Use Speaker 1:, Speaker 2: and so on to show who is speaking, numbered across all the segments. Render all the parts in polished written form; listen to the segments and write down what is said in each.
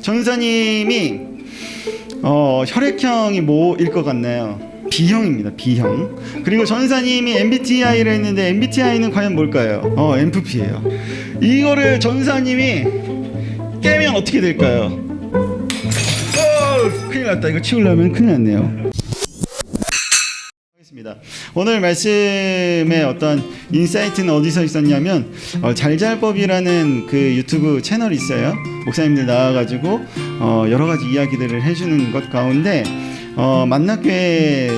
Speaker 1: 전사님이 혈액형이 뭐일 것 같나요? B형입니다. B형. 그리고 전사님이 MBTI를 했는데 MBTI는 과연 뭘까요? MFP예요. 이거를 전사님이 깨면 어떻게 될까요? 큰일 났다. 이거 치우려면 큰일 났네요. 오늘 말씀의 어떤 인사이트는 어디서 있었냐면 잘잘법이라는 그 유튜브 채널이 있어요. 목사님들 나와가지고 여러 가지 이야기들을 해주는 것 가운데 만나교회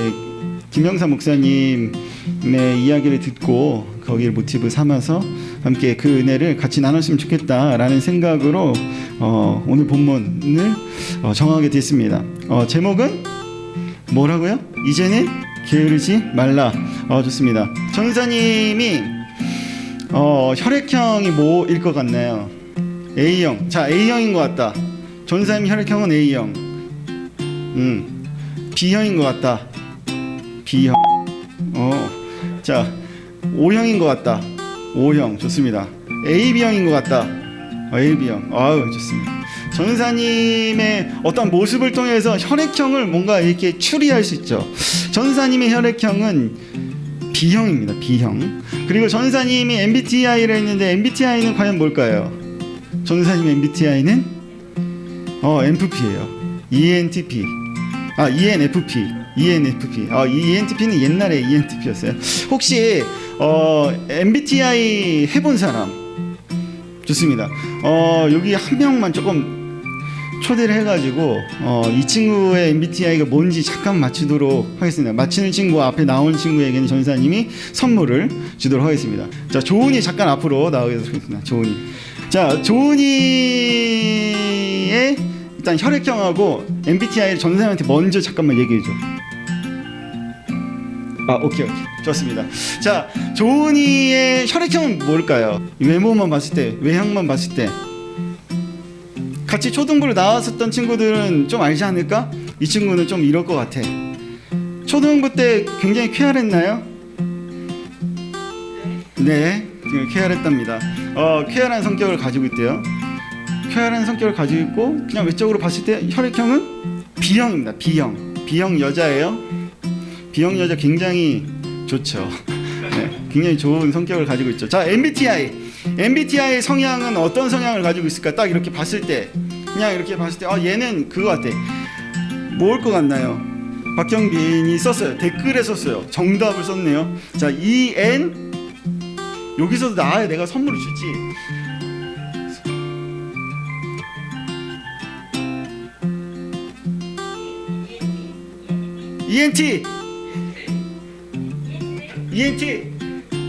Speaker 1: 김영사 목사님의 이야기를 듣고 거기를 모티브 삼아서 함께 그 은혜를 같이 나눴으면 좋겠다라는 생각으로 오늘 본문을 정하게 됐습니다. 제목은 뭐라고요? 이제는 게으르지 말라. 좋습니다. 전사님이 혈액형이 뭐일 것 같나요? A형. 자, A형인 것 같다. 전사님 혈액형은 A형. B형인 것 같다. B형. 자, O형인 것 같다. O형. 좋습니다. AB형인 것 같다. AB형. 좋습니다. 전사님의 어떤 모습을 통해서 혈액형을 뭔가 이렇게 추리할 수 있죠. 전사님의 혈액형은 B형입니다. B형. 그리고 전사님이 MBTI를 했는데 MBTI는 과연 뭘까요? 전사님 MBTI는 MFP예요. ENTP. ENFP. ENTP는 옛날에 ENTP였어요. 혹시 MBTI 해본 사람? 좋습니다. 여기 한 명만 조금 초대를 해가지고 이 친구의 MBTI가 뭔지 잠깐 맞추도록 하겠습니다. 맞히는 친구, 앞에 나오는 친구에게는 전사님이 선물을 주도록 하겠습니다. 자, 조은이 잠깐 앞으로 나오도록 하겠습니다. 조은이. 자, 조은이의 일단 혈액형하고 MBTI를 전사님한테 먼저 잠깐만 얘기해줘. 오케이. 좋습니다. 자, 조은이의 혈액형은 뭘까요? 외모만 봤을 때, 외형만 봤을 때 같이 초등부를 나왔었던 친구들은 좀 알지 않을까? 이 친구는 좀 이럴 것 같아. 초등부 때 굉장히 쾌활했나요? 네, 쾌활했답니다. 쾌활한 성격을 가지고 있대요. 쾌활한 성격을 가지고 있고 그냥 외적으로 봤을 때 혈액형은 B형입니다. B형 여자예요. B형 여자 굉장히 좋죠. 네, 굉장히 좋은 성격을 가지고 있죠. 자, MBTI 성향은 어떤 성향을 가지고 있을까? 딱 이렇게 봤을 때, 그냥 이렇게 봤을 때, 얘는 그거 같아. 뭘 것 같나요? 박경빈이 썼어요. 댓글에 썼어요. 정답을 썼네요. 자, EN 여기서도 나와야 내가 선물을 주지.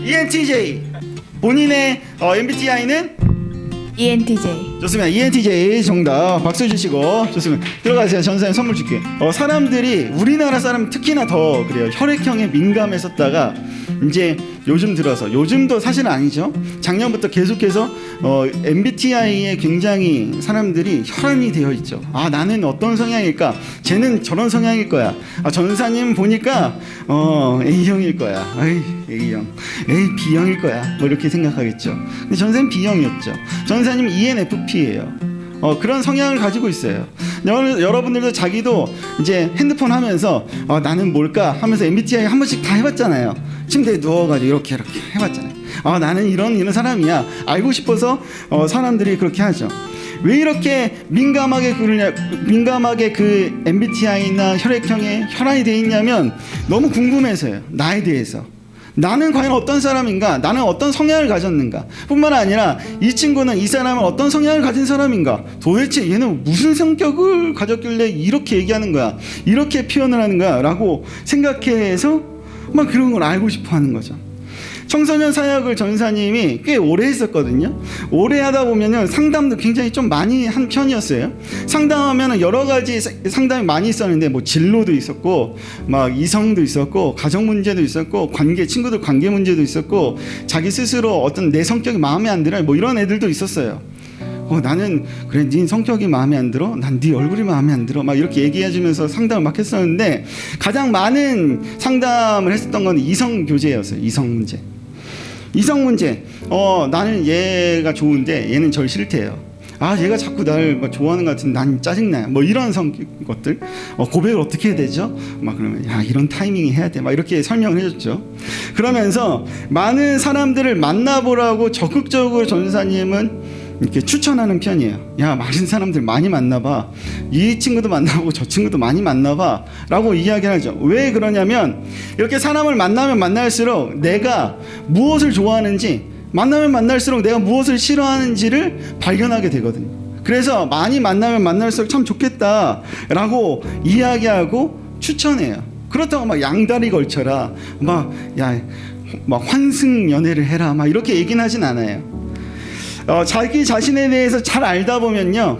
Speaker 1: ENTJ. 본인의 MBTI는
Speaker 2: ENTJ.
Speaker 1: 좋습니다. ENTJ 정답 박수 주시고. 좋습니다. 들어가세요. 전사님 선물 줄게. 사람들이 우리나라 사람 특히나 더 그래요. 혈액형에 민감했었다가 이제 요즘 들어서, 요즘도 사실은 아니죠. 작년부터 계속해서 MBTI에 굉장히 사람들이 혈안이 되어 있죠. 나는 어떤 성향일까? 쟤는 저런 성향일 거야. 전사님 보니까 A형일 거야. A형. B형일 거야. 뭐 이렇게 생각하겠죠. 근데 전사님 B형이었죠. 전사님 ENFP예요. 그런 성향을 가지고 있어요. 여러분들도 자기도 이제 핸드폰 하면서 나는 뭘까 하면서 MBTI 한 번씩 다 해봤잖아요. 침대에 누워가지고 이렇게 해봤잖아요. 나는 이런 사람이야. 알고 싶어서 사람들이 그렇게 하죠. 왜 이렇게 민감하게 그 MBTI나 혈액형에 혈안이 돼 있냐면 너무 궁금해서요. 나에 대해서. 나는 과연 어떤 사람인가? 나는 어떤 성향을 가졌는가? 뿐만 아니라 이 친구는 이 사람은 어떤 성향을 가진 사람인가? 도대체 얘는 무슨 성격을 가졌길래 이렇게 얘기하는 거야? 이렇게 표현을 하는 거야? 라고 생각해서 막 그런 걸 알고 싶어 하는 거죠. 청소년 사역을 전사님이 꽤 오래 했었거든요. 오래 하다 보면은 상담도 굉장히 좀 많이 한 편이었어요. 상담하면은 여러 가지 상담이 많이 있었는데 뭐 진로도 있었고 막 이성도 있었고 가정 문제도 있었고 친구들 관계 문제도 있었고 자기 스스로 어떤 내 성격이 마음에 안 들어 뭐 이런 애들도 있었어요. 나는 그래 네 성격이 마음에 안 들어? 난 네 얼굴이 마음에 안 들어? 막 이렇게 얘기해주면서 상담을 막 했었는데 가장 많은 상담을 했었던 건 이성 교제였어요. 이성 문제. 나는 얘가 좋은데 얘는 절 싫대요. 아 얘가 자꾸 날 막 좋아하는 것 같은데 난 짜증나요. 뭐 이런 것들 고백을 어떻게 해야 되죠? 막 그러면 야 이런 타이밍이 해야 돼. 막 이렇게 설명을 해줬죠. 그러면서 많은 사람들을 만나보라고 적극적으로 전도사님은 이렇게 추천하는 편이에요. 야 많은 사람들 많이 만나봐. 이 친구도 만나고 저 친구도 많이 만나봐 라고 이야기를 하죠. 왜 그러냐면 이렇게 사람을 만나면 만날수록 내가 무엇을 좋아하는지, 만나면 만날수록 내가 무엇을 싫어하는지를 발견하게 되거든요. 그래서 많이 만나면 만날수록 참 좋겠다 라고 이야기하고 추천해요. 그렇다고 막 양다리 걸쳐라, 막 환승 연애를 해라, 막 이렇게 얘기는 하진 않아요. 자기 자신에 대해서 잘 알다 보면요,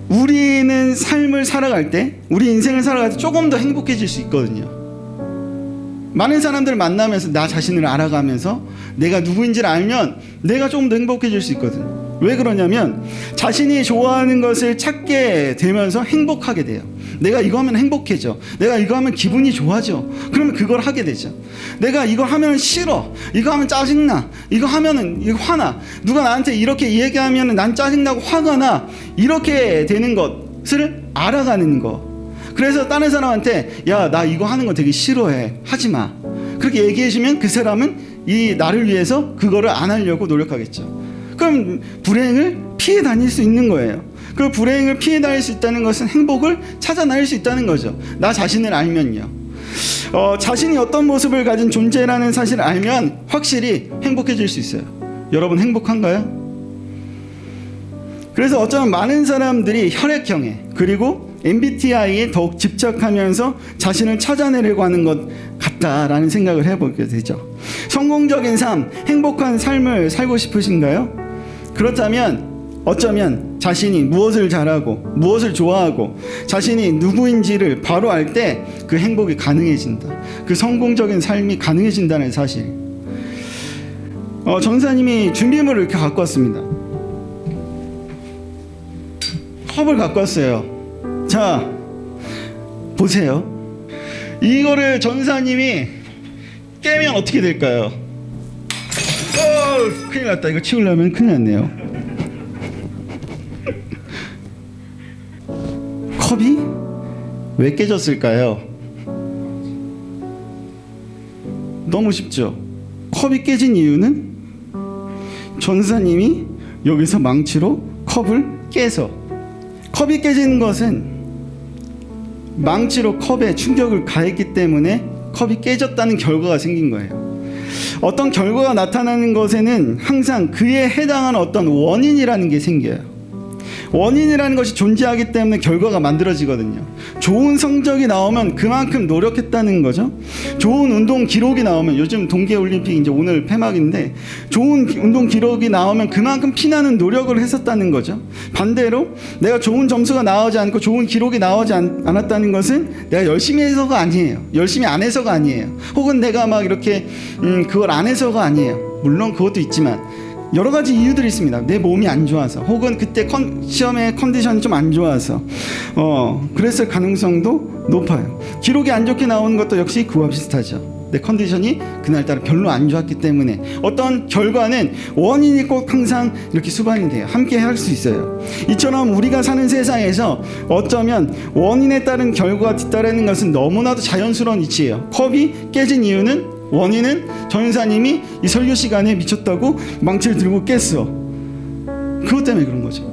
Speaker 1: 우리는 삶을 살아갈 때, 우리 인생을 살아갈 때 조금 더 행복해질 수 있거든요. 많은 사람들을 만나면서 나 자신을 알아가면서 내가 누구인지를 알면 내가 조금 더 행복해질 수 있거든요. 왜 그러냐면 자신이 좋아하는 것을 찾게 되면서 행복하게 돼요. 내가 이거 하면 행복해져. 내가 이거 하면 기분이 좋아져. 그러면 그걸 하게 되죠. 내가 이거 하면 싫어. 이거 하면 짜증나. 이거 하면은 이거 화나. 누가 나한테 이렇게 얘기하면 난 짜증나고 화가 나. 이렇게 되는 것을 알아가는 거. 그래서 다른 사람한테 야, 나 이거 하는 거 되게 싫어해. 하지 마. 그렇게 얘기해주면 그 사람은 이 나를 위해서 그거를 안 하려고 노력하겠죠. 그럼 불행을 피해 다닐 수 있는 거예요. 그 불행을 피해 다닐 수 있다는 것은 행복을 찾아낼 수 있다는 거죠. 나 자신을 알면요. 자신이 어떤 모습을 가진 존재라는 사실을 알면 확실히 행복해질 수 있어요. 여러분 행복한가요? 그래서 어쩌면 많은 사람들이 혈액형에 그리고 MBTI에 더욱 집착하면서 자신을 찾아내려고 하는 것 같다라는 생각을 해보게 되죠. 성공적인 삶, 행복한 삶을 살고 싶으신가요? 그렇다면 어쩌면 자신이 무엇을 잘하고 무엇을 좋아하고 자신이 누구인지를 바로 알 때 그 행복이 가능해진다. 그 성공적인 삶이 가능해진다는 사실. 전사님이 준비물을 이렇게 갖고 왔습니다. 컵을 갖고 왔어요. 자, 보세요. 이거를 전사님이 깨면 어떻게 될까요? 큰일 났다. 이거 치우려면 큰일 났네요. 컵이 왜 깨졌을까요? 너무 쉽죠. 컵이 깨진 이유는 전사님이 여기서 망치로 컵을 깨서, 컵이 깨지는 것은 망치로 컵에 충격을 가했기 때문에 컵이 깨졌다는 결과가 생긴 거예요. 어떤 결과가 나타나는 것에는 항상 그에 해당하는 어떤 원인이라는 게 생겨요. 원인이라는 것이 존재하기 때문에 결과가 만들어지거든요. 좋은 성적이 나오면 그만큼 노력했다는 거죠. 좋은 운동 기록이 나오면, 요즘 동계올림픽 이제 오늘 폐막인데, 좋은 운동 기록이 나오면 그만큼 피나는 노력을 했었다는 거죠. 반대로 내가 좋은 점수가 나오지 않고 좋은 기록이 나오지 않았다는 것은 내가 열심히 해서가 아니에요. 열심히 안 해서가 아니에요. 혹은 내가 막 이렇게 그걸 안 해서가 아니에요. 물론 그것도 있지만 여러 가지 이유들이 있습니다. 내 몸이 안 좋아서, 혹은 그때 시험의 컨디션이 좀 안 좋아서 그랬을 가능성도 높아요. 기록이 안 좋게 나오는 것도 역시 그와 비슷하죠. 내 컨디션이 그날따라 별로 안 좋았기 때문에 어떤 결과는 원인이 꼭 항상 이렇게 수반이 돼요. 함께 할 수 있어요. 이처럼 우리가 사는 세상에서 어쩌면 원인에 따른 결과가 뒤따르는 것은 너무나도 자연스러운 이치예요. 컵이 깨진 이유는, 원인은 전사님이 이 설교 시간에 미쳤다고 망치를 들고 깼어. 그것 때문에 그런 거죠.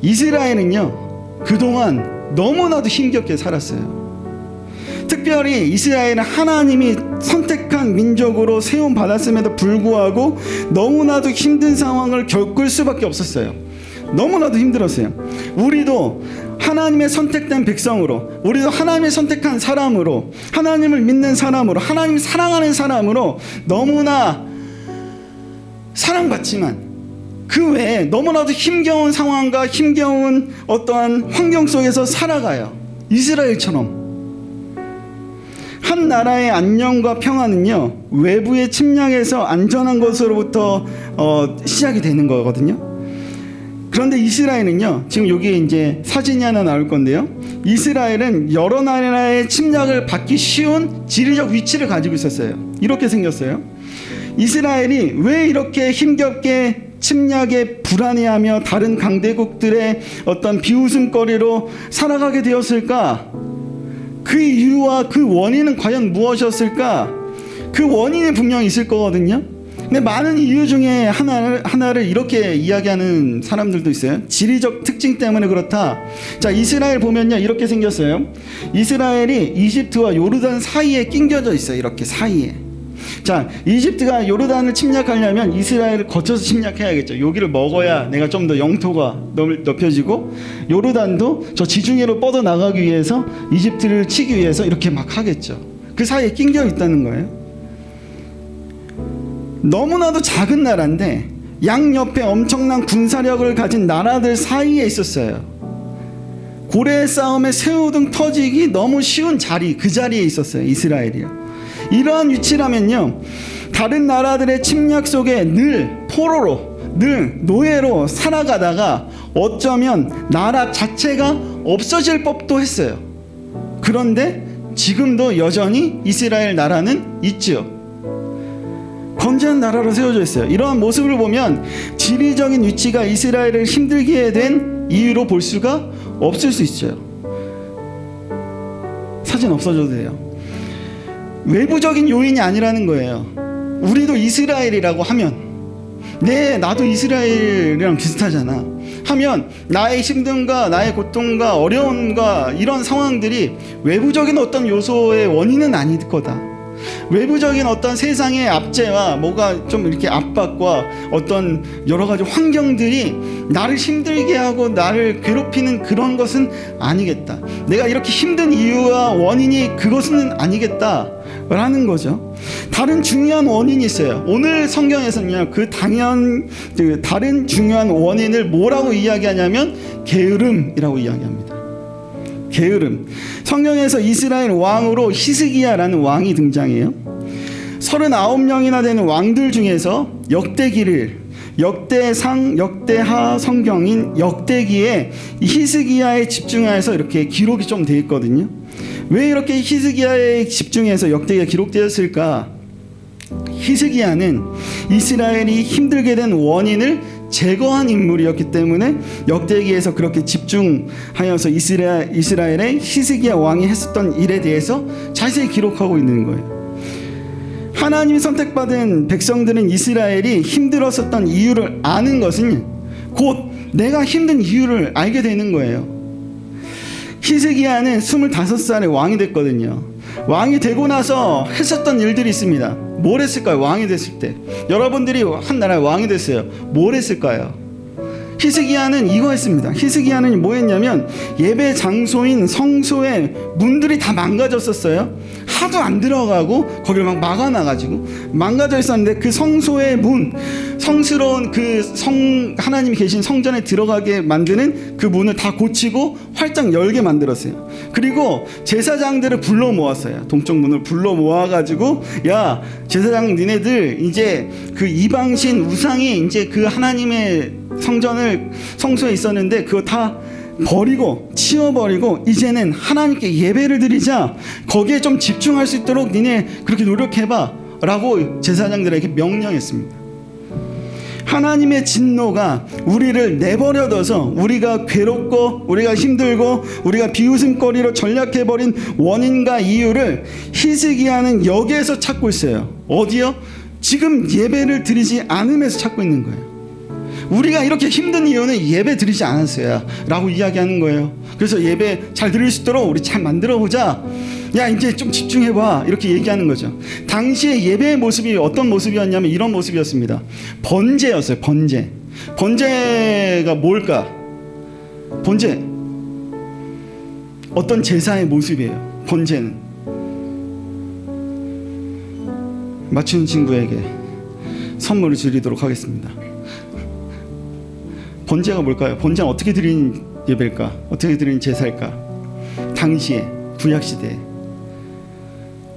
Speaker 1: 이스라엘은요, 그동안 너무나도 힘겹게 살았어요. 특별히 이스라엘은 하나님이 선택한 민족으로 세움 받았음에도 불구하고 너무나도 힘든 상황을 겪을 수밖에 없었어요. 너무나도 힘들었어요. 우리도 하나님의 선택된 백성으로, 우리도 하나님의 선택한 사람으로, 하나님을 믿는 사람으로, 하나님을 사랑하는 사람으로 너무나 사랑받지만 그 외에 너무나도 힘겨운 상황과 힘겨운 어떠한 환경 속에서 살아가요. 이스라엘처럼. 한 나라의 안녕과 평화는요, 외부의 침략에서 안전한 것으로부터 시작이 되는 거거든요. 그런데 이스라엘은요, 지금 여기에 이제 사진이 하나 나올 건데요, 이스라엘은 여러 나라의 침략을 받기 쉬운 지리적 위치를 가지고 있었어요. 이렇게 생겼어요. 이스라엘이 왜 이렇게 힘겹게 침략에 불안해하며 다른 강대국들의 어떤 비웃음거리로 살아가게 되었을까? 그 이유와 그 원인은 과연 무엇이었을까? 그 원인이 분명히 있을 거거든요. 근데 많은 이유 중에 하나를 이렇게 이야기하는 사람들도 있어요. 지리적 특징 때문에 그렇다. 자, 이스라엘 보면요, 이렇게 생겼어요. 이스라엘이 이집트와 요르단 사이에 낑겨져 있어요. 이렇게 사이에. 자, 이집트가 요르단을 침략하려면 이스라엘을 거쳐서 침략해야겠죠. 여기를 먹어야 내가 좀 더 영토가 넓혀지고, 요르단도 저 지중해로 뻗어 나가기 위해서 이집트를 치기 위해서 이렇게 막 하겠죠. 그 사이에 낑겨 있다는 거예요. 너무나도 작은 나라인데 양옆에 엄청난 군사력을 가진 나라들 사이에 있었어요. 고래의 싸움에 새우등 터지기 너무 쉬운 자리, 그 자리에 있었어요. 이스라엘이요. 이러한 위치라면요, 다른 나라들의 침략 속에 늘 포로로, 늘 노예로 살아가다가 어쩌면 나라 자체가 없어질 법도 했어요. 그런데 지금도 여전히 이스라엘 나라는 있죠. 건재한 나라로 세워져 있어요. 이러한 모습을 보면 지리적인 위치가 이스라엘을 힘들게 된 이유로 볼 수가 없을 수 있어요. 사진 없어져도 돼요. 외부적인 요인이 아니라는 거예요. 우리도 이스라엘이라고 하면, 네, 나도 이스라엘이랑 비슷하잖아 하면, 나의 힘듦과 나의 고통과 어려움과 이런 상황들이 외부적인 어떤 요소의 원인은 아닐 거다. 외부적인 어떤 세상의 압제와 뭐가 좀 이렇게 압박과 어떤 여러 가지 환경들이 나를 힘들게 하고 나를 괴롭히는 그런 것은 아니겠다. 내가 이렇게 힘든 이유와 원인이 그것은 아니겠다 라는 거죠. 다른 중요한 원인이 있어요. 오늘 성경에서는요, 그 다른 중요한 원인을 뭐라고 이야기하냐면 게으름이라고 이야기합니다. 게으름. 성경에서 이스라엘 왕으로 히스기야라는 왕이 등장해요. 39명이나 되는 왕들 중에서 역대상, 역대하 성경인 역대기에 히스기야에 집중해서 이렇게 기록이 좀 돼 있거든요. 왜 이렇게 히스기야에 집중해서 역대기가 기록되었을까? 히스기야는 이스라엘이 힘들게 된 원인을 제거한 인물이었기 때문에 역대기에서 그렇게 집중하여서 이스라엘의 히스기야 왕이 했었던 일에 대해서 자세히 기록하고 있는 거예요. 하나님이 선택받은 백성들은 이스라엘이 힘들었었던 이유를 아는 것은 곧 내가 힘든 이유를 알게 되는 거예요. 히스기야는 25살에 왕이 됐거든요. 왕이 되고 나서 했었던 일들이 있습니다. 뭘 했을까요? 왕이 됐을 때 여러분들이 한 나라의 왕이 됐어요. 뭘 했을까요? 히스기야는 이거 했습니다. 히스기야는 뭐 했냐면 예배 장소인 성소의 문들이 다 망가졌었어요. 하도 안 들어가고 거기를 막 막아놔가지고 망가져 있었는데, 그 성소의 문, 성스러운 그 하나님이 계신 성전에 들어가게 만드는 그 문을 다 고치고 활짝 열게 만들었어요. 그리고 제사장들을 불러 모았어요. 동쪽 문을 불러 모아가지고, 야, 제사장 니네들 이제 그 이방신 우상이 이제 그 하나님의 성소에 있었는데 그거 다 버리고 치워버리고 이제는 하나님께 예배를 드리자. 거기에 좀 집중할 수 있도록 니네 그렇게 노력해봐 라고 제사장들에게 명령했습니다. 하나님의 진노가 우리를 내버려둬서 우리가 괴롭고 우리가 힘들고 우리가 비웃음거리로 전락해버린 원인과 이유를 히스기야는 여기에서 찾고 있어요. 어디요? 지금 예배를 드리지 않음에서 찾고 있는 거예요. 우리가 이렇게 힘든 이유는 예배 드리지 않았어요 라고 이야기하는 거예요. 그래서 예배 잘 드릴 수 있도록 우리 잘 만들어 보자. 야, 이제 좀 집중해봐. 이렇게 얘기하는 거죠. 당시에 예배의 모습이 어떤 모습이었냐면 이런 모습이었습니다. 번제였어요. 번제가 뭘까? 번제, 어떤 제사의 모습이에요. 번제는 맞추는 친구에게 선물을 드리도록 하겠습니다. 번제가 뭘까요? 번제는 어떻게 드리는 예배일까? 어떻게 드리는 제사일까? 당시에 구약시대에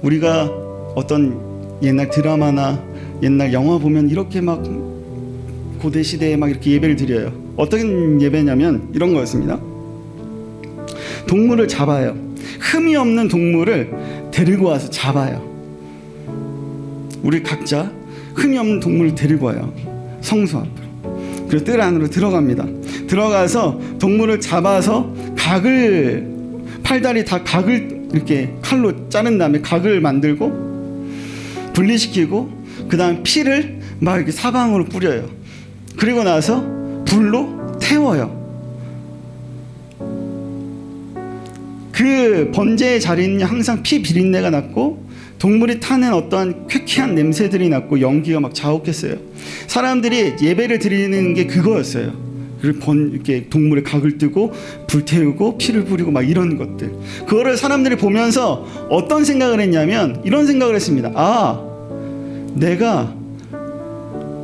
Speaker 1: 우리가 어떤 옛날 드라마나 옛날 영화 보면 이렇게 막 고대시대에 막 이렇게 예배를 드려요. 어떤 예배냐면 이런 거였습니다. 동물을 잡아요. 흠이 없는 동물을 데리고 와서 잡아요. 우리 각자 흠이 없는 동물을 데리고 와요. 성소 앞으로. 그리고 뜰 안으로 들어갑니다. 들어가서 동물을 잡아서 각을, 팔다리 다 각을 이렇게 칼로 자른 다음에 각을 만들고 분리시키고 그 다음 피를 막 이렇게 사방으로 뿌려요. 그리고 나서 불로 태워요. 그 번제의 자리는 항상 피 비린내가 났고 동물이 타는 어떠한 쾌쾌한 냄새들이 났고 연기가 막 자욱했어요. 사람들이 예배를 드리는 게 그거였어요. 이렇게 동물의 각을 뜨고 불태우고 피를 뿌리고 막 이런 것들. 그거를 사람들이 보면서 어떤 생각을 했냐면 이런 생각을 했습니다. 아, 내가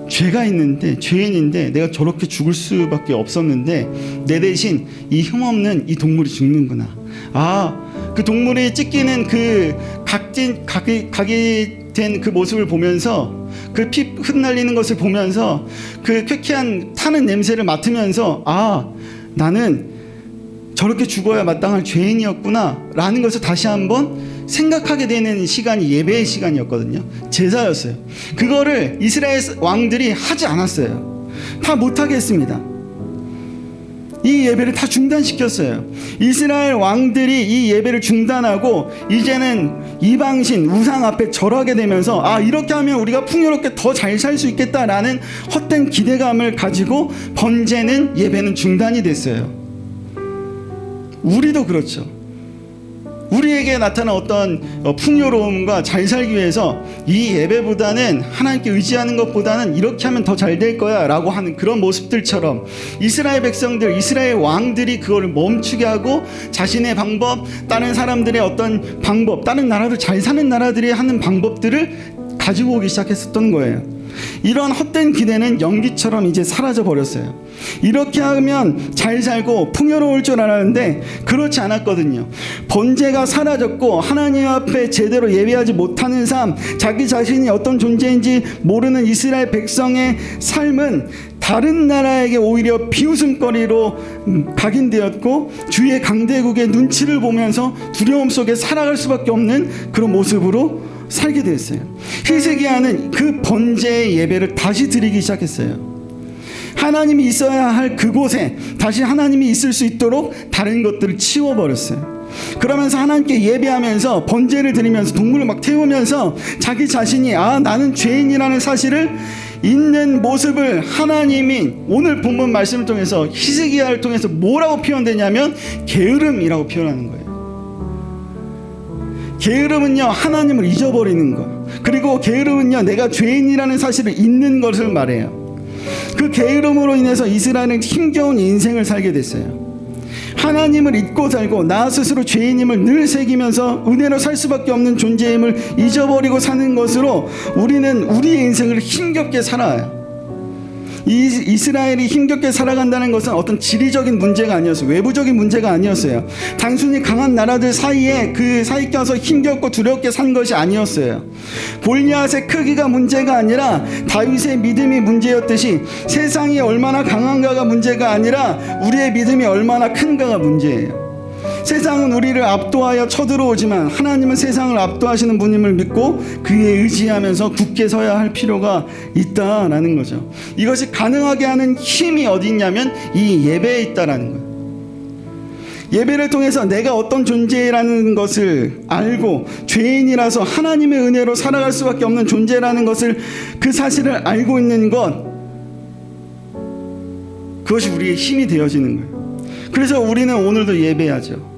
Speaker 1: 죄가 있는데, 죄인인데 내가 저렇게 죽을 수밖에 없었는데 내 대신 이 흠없는 이 동물이 죽는구나. 아, 그 동물이 찢기는 그 각이 된 그 모습을 보면서, 그 피 흩날리는 것을 보면서, 그 쾌쾌한 타는 냄새를 맡으면서, 아, 나는 저렇게 죽어야 마땅할 죄인이었구나 라는 것을 다시 한번 생각하게 되는 시간이 예배의 시간이었거든요. 제사였어요. 그거를 이스라엘 왕들이 하지 않았어요. 다 못하게 했습니다. 이 예배를 다 중단시켰어요. 이스라엘 왕들이 이 예배를 중단하고 이제는 이방신 우상 앞에 절하게 되면서, 아, 이렇게 하면 우리가 풍요롭게 더 잘 살 수 있겠다라는 헛된 기대감을 가지고 번제는, 예배는 중단이 됐어요. 우리도 그렇죠. 우리에게 나타난 어떤 풍요로움과 잘 살기 위해서 이 예배보다는, 하나님께 의지하는 것보다는 이렇게 하면 더 잘 될 거야 라고 하는 그런 모습들처럼 이스라엘 백성들, 이스라엘 왕들이 그거를 멈추게 하고 자신의 방법, 다른 사람들의 어떤 방법, 다른 나라도 잘 사는 나라들이 하는 방법들을 가지고 오기 시작했었던 거예요. 이런 헛된 기대는 연기처럼 이제 사라져 버렸어요. 이렇게 하면 잘 살고 풍요로울 줄 알았는데 그렇지 않았거든요. 번제가 사라졌고 하나님 앞에 제대로 예배하지 못하는 삶, 자기 자신이 어떤 존재인지 모르는 이스라엘 백성의 삶은 다른 나라에게 오히려 비웃음거리로 각인되었고 주의 강대국의 눈치를 보면서 두려움 속에 살아갈 수밖에 없는 그런 모습으로 살게 됐어요. 히스기야는 그 번제의 예배를 다시 드리기 시작했어요. 하나님이 있어야 할 그곳에 다시 하나님이 있을 수 있도록 다른 것들을 치워버렸어요. 그러면서 하나님께 예배하면서 번제를 드리면서 동물을 막 태우면서 자기 자신이, 아, 나는 죄인이라는 사실을 있는 모습을 하나님이 오늘 본문 말씀을 통해서 히스기야를 통해서 뭐라고 표현되냐면 게으름이라고 표현하는 거예요. 게으름은요, 하나님을 잊어버리는 것. 그리고 게으름은요, 내가 죄인이라는 사실을 잊는 것을 말해요. 그 게으름으로 인해서 이스라엘은 힘겨운 인생을 살게 됐어요. 하나님을 잊고 살고 나 스스로 죄인임을 늘 새기면서 은혜로 살 수밖에 없는 존재임을 잊어버리고 사는 것으로 우리는 우리의 인생을 힘겹게 살아요. 이스라엘이 힘겹게 살아간다는 것은 어떤 지리적인 문제가 아니었어요. 외부적인 문제가 아니었어요. 단순히 강한 나라들 사이에 그 사이 껴서 힘겹고 두렵게 산 것이 아니었어요. 골리앗의 크기가 문제가 아니라 다윗의 믿음이 문제였듯이 세상이 얼마나 강한가가 문제가 아니라 우리의 믿음이 얼마나 큰가가 문제예요. 세상은 우리를 압도하여 쳐들어오지만 하나님은 세상을 압도하시는 분임을 믿고 그에 의지하면서 굳게 서야 할 필요가 있다라는 거죠. 이것이 가능하게 하는 힘이 어디 있냐면 이 예배에 있다라는 거예요. 예배를 통해서 내가 어떤 존재라는 것을 알고 죄인이라서 하나님의 은혜로 살아갈 수밖에 없는 존재라는 것을, 그 사실을 알고 있는 것, 그것이 우리의 힘이 되어지는 거예요. 그래서 우리는 오늘도 예배하죠.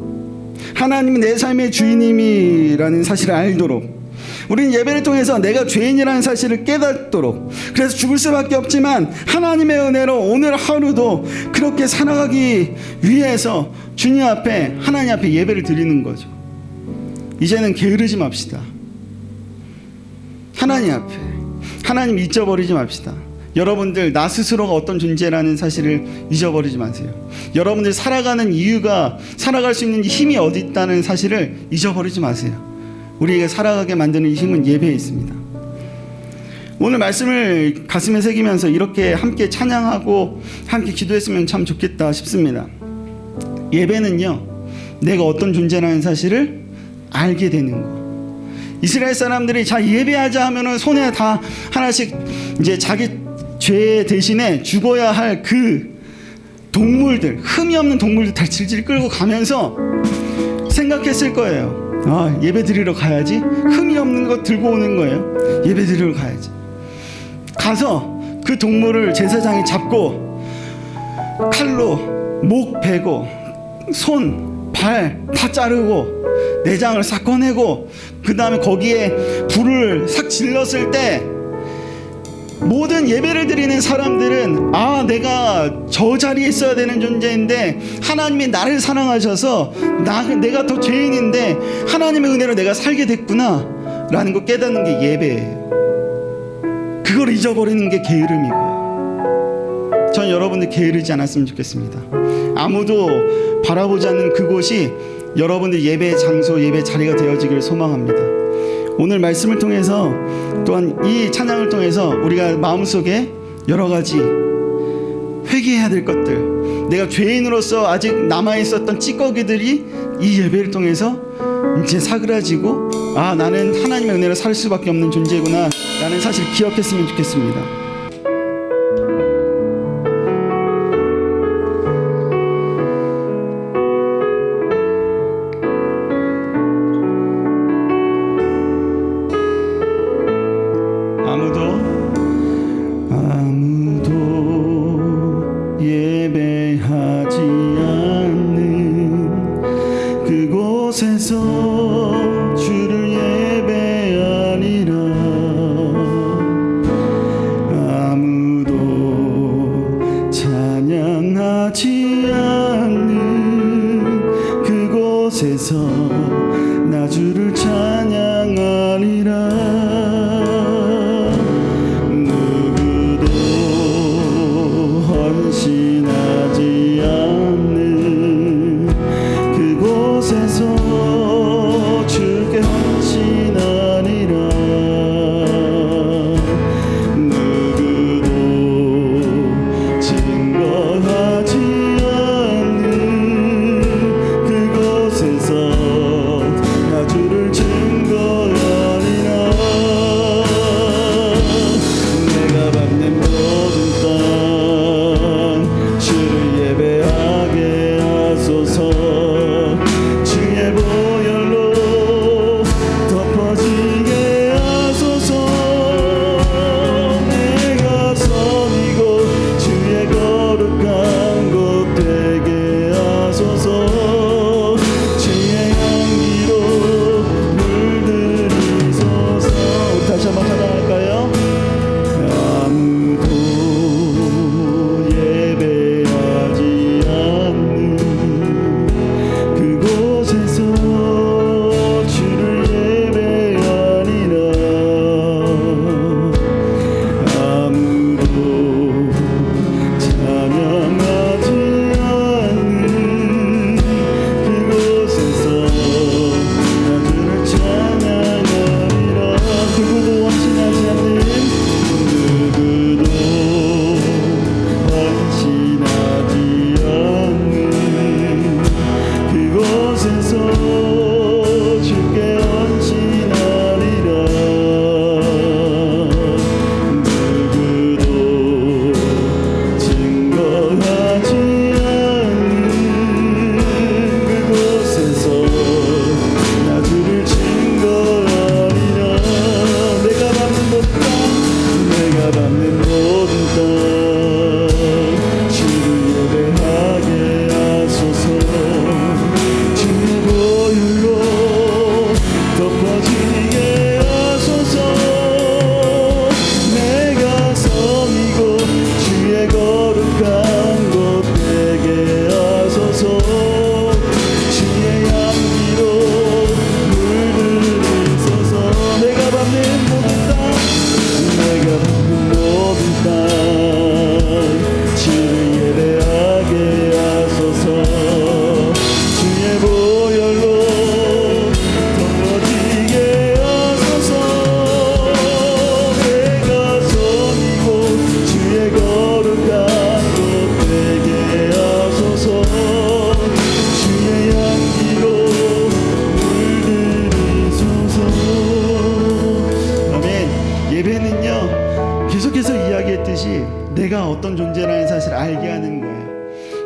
Speaker 1: 하나님은 내 삶의 주인님이라는 사실을 알도록, 우리는 예배를 통해서 내가 죄인이라는 사실을 깨닫도록, 그래서 죽을 수밖에 없지만 하나님의 은혜로 오늘 하루도 그렇게 살아가기 위해서 주님 앞에, 하나님 앞에 예배를 드리는 거죠. 이제는 게으르지 맙시다. 하나님 앞에, 하나님 잊어버리지 맙시다. 여러분들 나 스스로가 어떤 존재라는 사실을 잊어버리지 마세요. 여러분들 살아가는 이유가, 살아갈 수 있는 힘이 어디 있다는 사실을 잊어버리지 마세요. 우리에게 살아가게 만드는 힘은 예배에 있습니다. 오늘 말씀을 가슴에 새기면서 이렇게 함께 찬양하고 함께 기도했으면 참 좋겠다 싶습니다. 예배는요, 내가 어떤 존재라는 사실을 알게 되는 거. 이스라엘 사람들이 자 예배하자 하면은 손에 다 하나씩 이제 자기 죄 대신에 죽어야 할 그 동물들, 흠이 없는 동물들 다 질질 끌고 가면서 생각했을 거예요. 아, 예배 드리러 가야지. 흠이 없는 거 들고 오는 거예요. 예배 드리러 가야지. 가서 그 동물을 제사장이 잡고 칼로 목 베고 손, 발 다 자르고 내장을 싹 꺼내고 그 다음에 거기에 불을 싹 질렀을 때 모든 예배를 드리는 사람들은 아, 내가 저 자리에 있어야 되는 존재인데 하나님이 나를 사랑하셔서 내가 더 죄인인데 하나님의 은혜로 내가 살게 됐구나 라는 거 깨닫는 게 예배예요. 그걸 잊어버리는 게 게으름이고요. 전 여러분들 게으르지 않았으면 좋겠습니다. 아무도 바라보지 않는 그곳이 여러분들 예배 장소, 예배 자리가 되어지기를 소망합니다. 오늘 말씀을 통해서 또한 이 찬양을 통해서 우리가 마음속에 여러 가지 회개해야 될 것들, 내가 죄인으로서 아직 남아있었던 찌꺼기들이 이 예배를 통해서 이제 사그라지고 아, 나는 하나님의 은혜로 살 수밖에 없는 존재구나 라는 사실을 기억했으면 좋겠습니다. 아무도 예배하지 않는 그곳에서 주를 예배하리라.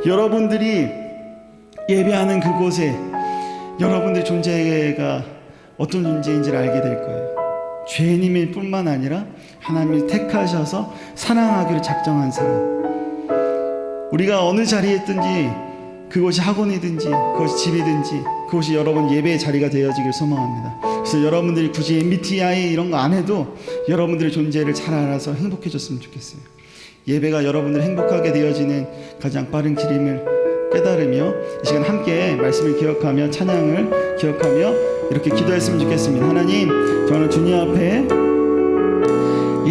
Speaker 1: 여러분들이 예배하는 그곳에 여러분들의 존재가 어떤 존재인지를 알게 될 거예요. 죄인임일 뿐만 아니라 하나님이 택하셔서 사랑하기로 작정한 사람. 우리가 어느 자리에 있든지, 그곳이 학원이든지 그것이 집이든지 그곳이 여러분 예배의 자리가 되어지길 소망합니다. 그래서 여러분들이 굳이 MBTI 이런 거 안 해도 여러분들의 존재를 잘 알아서 행복해졌으면 좋겠어요. 예배가 여러분들 행복하게 되어지는 가장 빠른 길임을 깨달으며 이 시간 함께 말씀을 기억하며 찬양을 기억하며 이렇게 기도했으면 좋겠습니다. 하나님, 저는 주님 앞에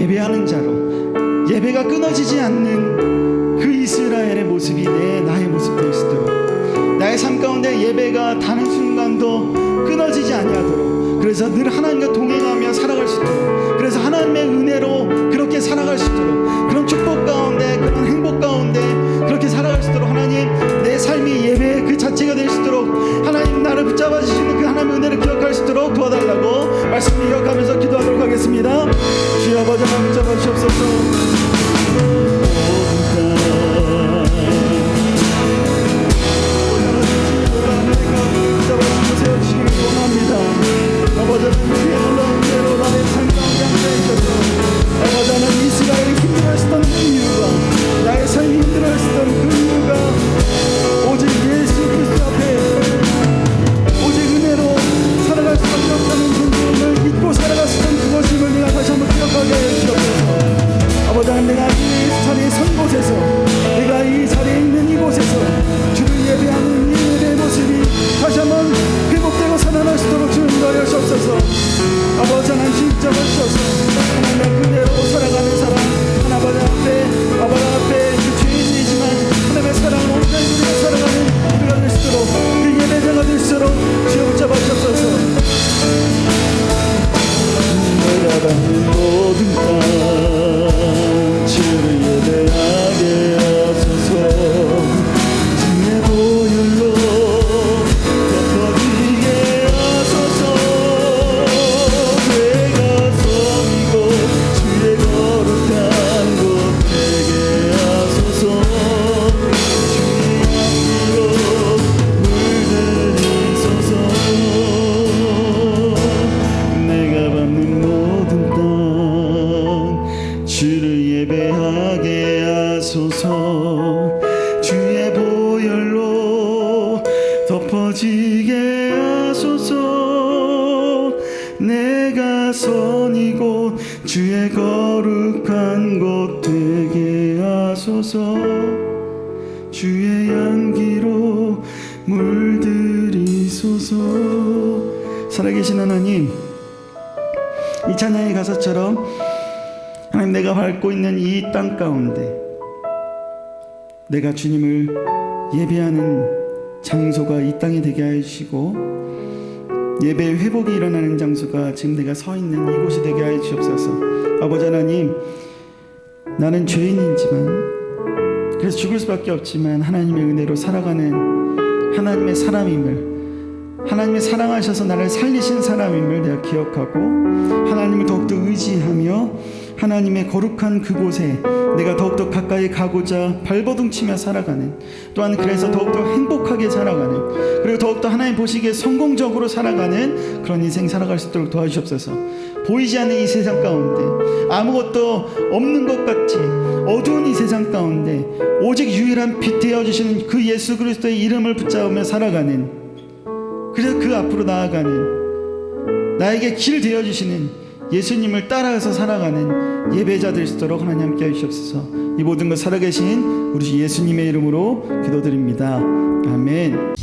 Speaker 1: 예배하는 자로 예배가 끊어지지 않는 그 이스라엘의 모습이 나의 모습 될 수 있도록, 나의 삶 가운데 예배가 단 순간도 끊어지지 아니하도록, 그래서 늘 하나님과 동행하며 살아갈 수 있도록, 그래서 하나님의 은혜로 그렇게 살아갈 수 있도록, 그런 축복 가운데, 그런 행복 가운데 그렇게 살아갈 수 있도록, 하나님 내 삶이 예배 그 자체가 될 수 있도록 하나님 나를 붙잡아 주시는 그 하나님의 은혜를 기억할 수 있도록 도와달라고 말씀을 기억하면서 기도하도록 하겠습니다. 주여 아버지 하나님 붙잡아 주옵소서. 아버지 하나님 진짜 하셔서 하나님 그대로 살아가는 사람, 하나님 앞에 그 죄인이지만 하나님의 사랑을 온전히 우리가 살아가는 우리가 될 수 있도록, 그 예배자가 될 수 있도록 주여 붙잡아 주옵소서. 내가 받는 모든 땅 주를 예배하게 하소서. 주의 보혈로 덮어지게 하소서. 주의 보혈로 덮어지게 하소서. 내가 선이고 주의 거룩한 곳 되게 하소서. 주의 향기로 물들이소서. 살아계신 하나님, 이 찬양의 가사처럼 하나님 내가 밟고 있는 이 땅 가운데 내가 주님을 예배하는 장소가 이 땅이 되게 해주시고, 예배의 회복이 일어나는 장소가 지금 내가 서 있는 이곳이 되게 하여 주옵소서. 아버지 하나님, 나는 죄인이지만, 그래서 죽을 수밖에 없지만 하나님의 은혜로 살아가는 하나님의 사람임을, 하나님이 사랑하셔서 나를 살리신 사람임을 내가 기억하고 하나님을 더욱더 의지하며 하나님의 거룩한 그곳에 내가 더욱더 가까이 가고자 발버둥치며 살아가는, 또한 그래서 더욱더 행복하게 살아가는, 그리고 더욱더 하나님 보시기에 성공적으로 살아가는 그런 인생 살아갈 수 있도록 도와주시옵소서. 보이지 않는 이 세상 가운데, 아무것도 없는 것 같이 어두운 이 세상 가운데 오직 유일한 빛 되어주시는 그 예수 그리스도의 이름을 붙잡으며 살아가는, 그래서 그 앞으로 나아가는, 나에게 길 되어주시는 예수님을 따라서 살아가는 예배자 될 수 있도록 하나님 함께 해주시옵소서. 이 모든 것 살아계신 우리 예수님의 이름으로 기도드립니다. 아멘.